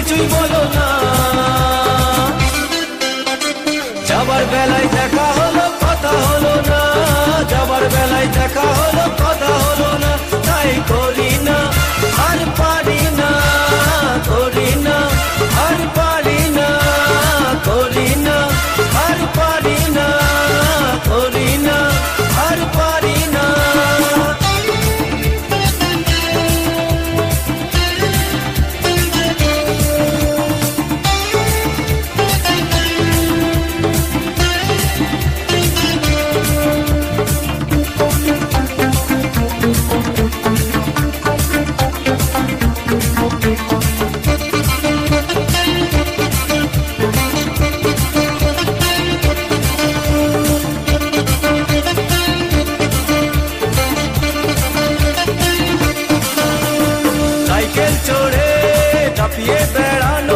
কিছুই বলো না। যাবার বেলায় দেখা হলো কথা হলো না, যাবার বেলায় দেখা হলো কথা হলো না। তাই করি না আর পারি না, করি না আর পারি না, করি না আর পারি না, করি না আর পারি না। সাইকেল চড়ে চাপিয়ে বেড়ানো